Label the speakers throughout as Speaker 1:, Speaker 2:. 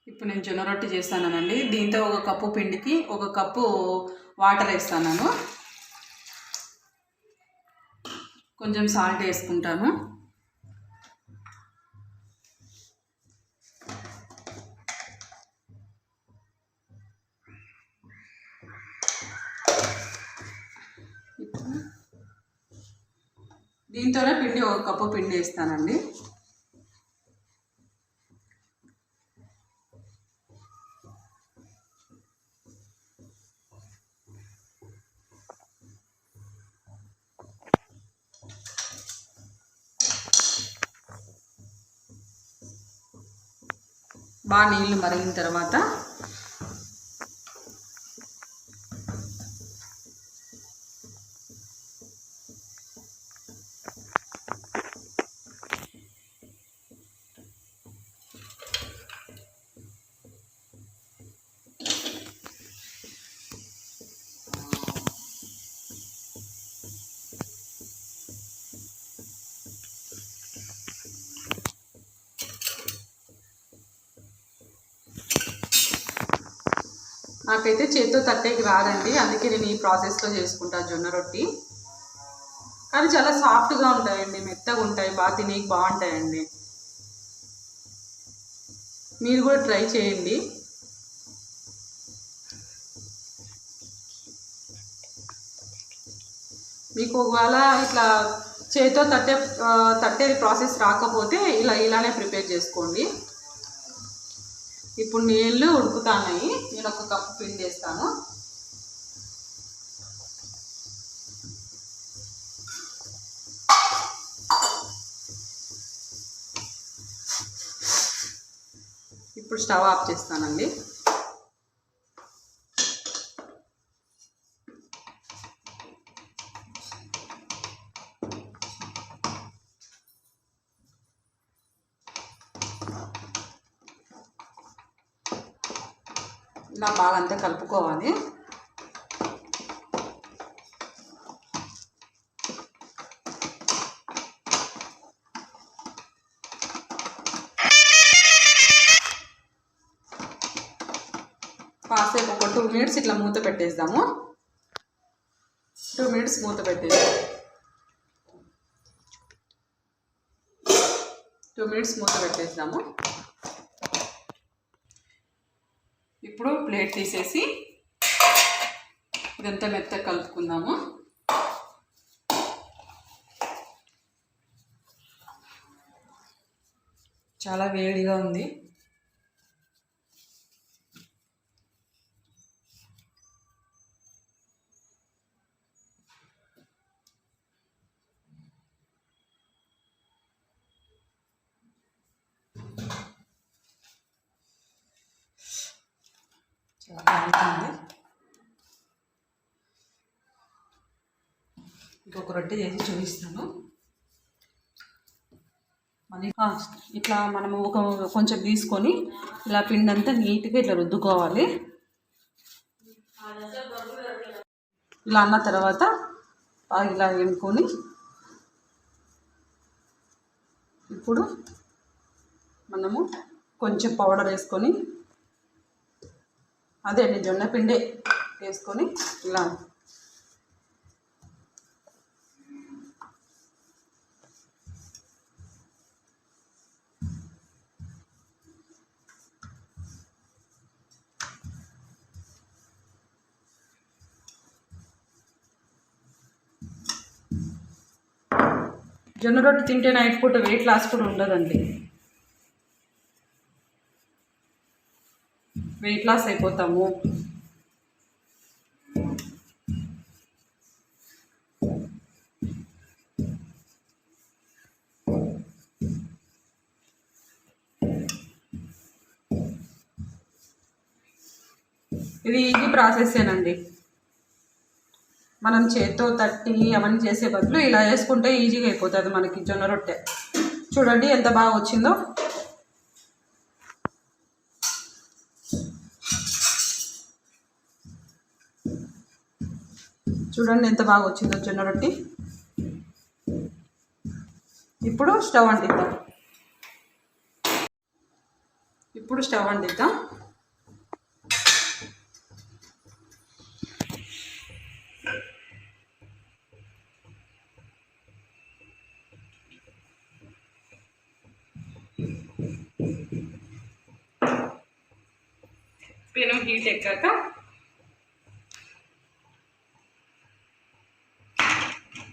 Speaker 1: ఇప్పుడు నేను జొన్న రొట్టె చేస్తానండి. దీంతో ఒక కప్పు పిండికి ఒక కప్పు వాటర్ వేస్తాను. కొంచెం సాల్ట్ వేసుకుంటాను. దీంతోనే పిండి ఒక కప్పు పిండి వేస్తానండి. బాగా నీళ్ళు మరిగిన తర్వాత నాకైతే చేతితో తట్టేకి రాదండి, అందుకే నేను ఈ ప్రాసెస్లో చేసుకుంటాను జొన్న రొట్టి. కానీ చాలా సాఫ్ట్గా ఉంటాయండి, మెత్తగా ఉంటాయి, బాగా తినేకి బాగుంటాయండి. మీరు కూడా ట్రై చేయండి. మీకు ఒకవేళ ఇట్లా చేతితో తట్టే ప్రాసెస్ రాకపోతే ఇలానే ప్రిపేర్ చేసుకోండి. ఇప్పుడు నీళ్ళు ఉడుకుతాయి. నేను ఒక కప్పు పిండి వేస్తాను. ఇప్పుడు స్టవ్ ఆఫ్ చేస్తానండి. ఇలా బాగా అంతా కలుపుకోవాలి. కాసేపు ఒక 2 మినిట్స్ ఇట్లా మూత పెట్టేద్దాము. 2 మినిట్స్ మూత పెట్టేద్దాం. 2 మినిట్స్ మూత పెట్టేద్దాము. ఇప్పుడు ప్లేట్ తీసేసి ఇదంతా మెత్తగా కలుపుకుందాము. చాలా వేడిగా ఉంది. చాలా బాగుంటుంది. ఇంకొక రొట్టె చేసి చూపిస్తాను. మళ్ళీ ఇట్లా మనము కొంచెం తీసుకొని ఇలా పిండి అంతా నీట్గా ఇట్లా రుద్దుకోవాలి. ఇలా అన్న తర్వాత ఇలా ఎనుకొని ఇప్పుడు మనము కొంచెం పౌడర్ వేసుకొని, అదే జొన్న పిండి వేసుకొని ఇలా జొన్న రొట్టె తింటే నైట్ పూట వెయిట్ లాస్ కూడా ఉండదండి. వెయిట్ లాస్ అయిపోతాము. ఇది ఈజీ ప్రాసెసేనండి. మనం చేత్తో తట్టి అవన్నీ చేసే బదులు ఇలా వేసుకుంటే ఈజీగా అయిపోతుంది మనకి జొన్న రొట్టె. చూడండి ఎంత బాగా వచ్చిందో. చూడండి ఎంత బాగా వచ్చిందో జొన్న రొట్టె. ఇప్పుడు స్టవ్ అంటిద్దాం. ఇప్పుడు స్టవ్ అంటిద్దాం. పెనం హీట్ ఎక్కాక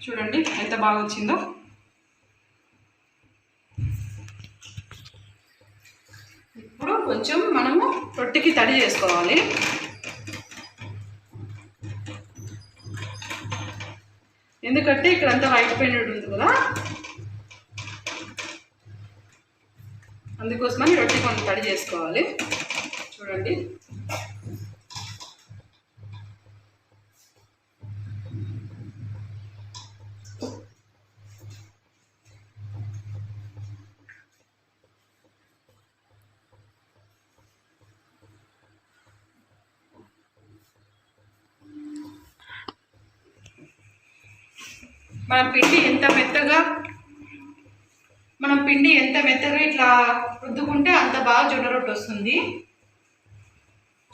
Speaker 1: చూడండి ఎంత బాగా వచ్చిందో. ఇప్పుడు కొంచెం మనము రొట్టెకి తడి చేసుకోవాలి. ఎందుకంటే ఇక్కడంతా వైట్ పెయింట్ ఉంటుంది కదా, అందుకోసమని రొట్టె కొంచెం తడి చేసుకోవాలి. చూడండి మనం పిండి ఎంత మెత్తగా ఇట్లా రుద్దుకుంటే అంత బాగా జొన్న రొట్టె వస్తుంది.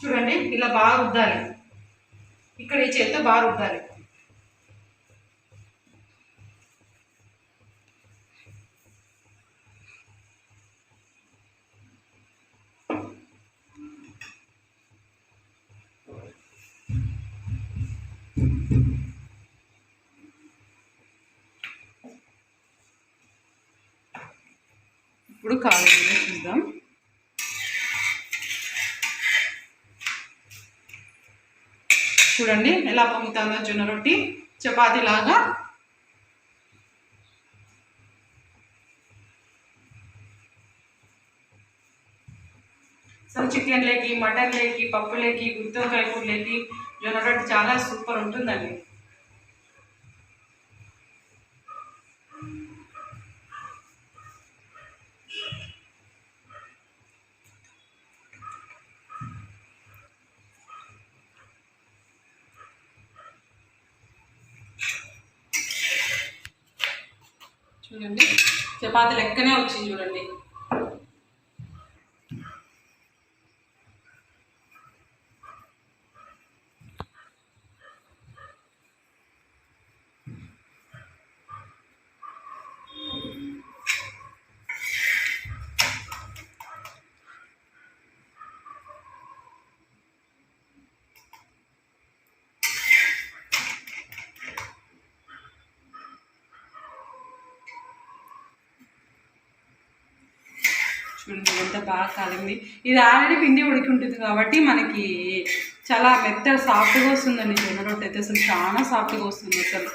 Speaker 1: చూడండి ఇలా బాగా రుద్దాలి, ఇక్కడ ఈ చేత్తో బాగా రుద్దాలి. ఇప్పుడు కాలువలో చూద్దాం. చూడండి ఎలా పొంగుతుందో జొన్న రొట్టి, చపాతీ లాగా. అసలు చికెన్ లేకి, మటన్ లేకి, పప్పు లేకి, గుత్తొంకాయ కూర లేకి జొన్న రొట్టి చాలా సూపర్ ఉంటుందండి. చూడండి చపాతీ లెక్కనే వచ్చింది చూడండి. చూడండి ఎంత బాగా కాలింది. ఇది ఆల్రెడీ పిండి ఉడికి ఉంటుంది కాబట్టి మనకి చాలా మెత్తగా సాఫ్ట్గా వస్తుందండి జొన్న రొట్టె అయితే. అసలు చాలా సాఫ్ట్గా వస్తుంది అసలు.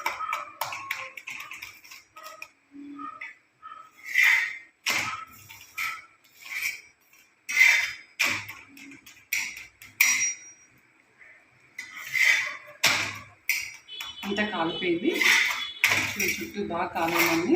Speaker 1: అంతా కాలిపోయింది, చుట్టూ బాగా కాలండి.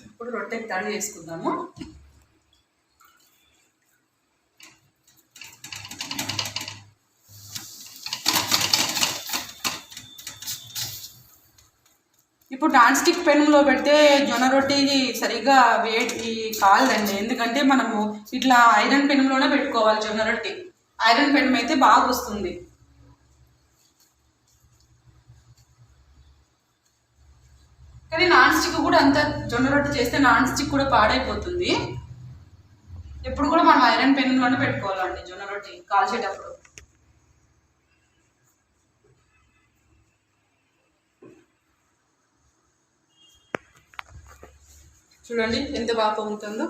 Speaker 1: ఇప్పుడు రొట్టెకి తడి చేసుకుందాము. ఇప్పుడు నాన్ స్టిక్ పెనంలో పెడితే జొన్న రొట్టి సరిగ్గా వేడి కాలదండి. ఎందుకంటే మనము ఇట్లా ఐరన్ పెనంలోనే పెట్టుకోవాలి జొన్న రొట్టి. ఐరన్ పెనం అయితే బాగా వస్తుంది. కానీ నాన్ స్టిక్ కూడా అంత జొన్న రొట్టి చేస్తే నాన్ స్టిక్ కూడా పాడైపోతుంది. ఎప్పుడు కూడా మనం ఐరన్ పెనంలోనే పెట్టుకోవాలండి జొన్న రొట్టి కాల్చేటప్పుడు. చూడండి ఎంత బాగా పొంగుతుందో.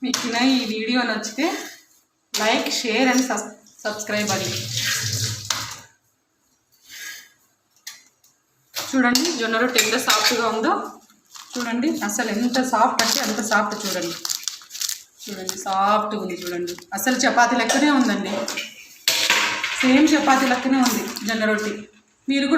Speaker 1: మీకు ఈ వీడియో నచ్చితే లైక్, షేర్ అండ్ సబ్స్క్రైబ్ అని. చూడండి జొన్న రొట్టె ఎంత సాఫ్ట్గా ఉందో చూడండి. అసలు ఎంత సాఫ్ట్ అంటే అంత సాఫ్ట్. చూడండి సాఫ్ట్గా ఉంది. చూడండి అసలు చపాతీ లెక్కనే ఉందండి. సేమ్ చపాతీ లెక్కనే ఉంది జొన్న రొట్టె. మీరు కూడా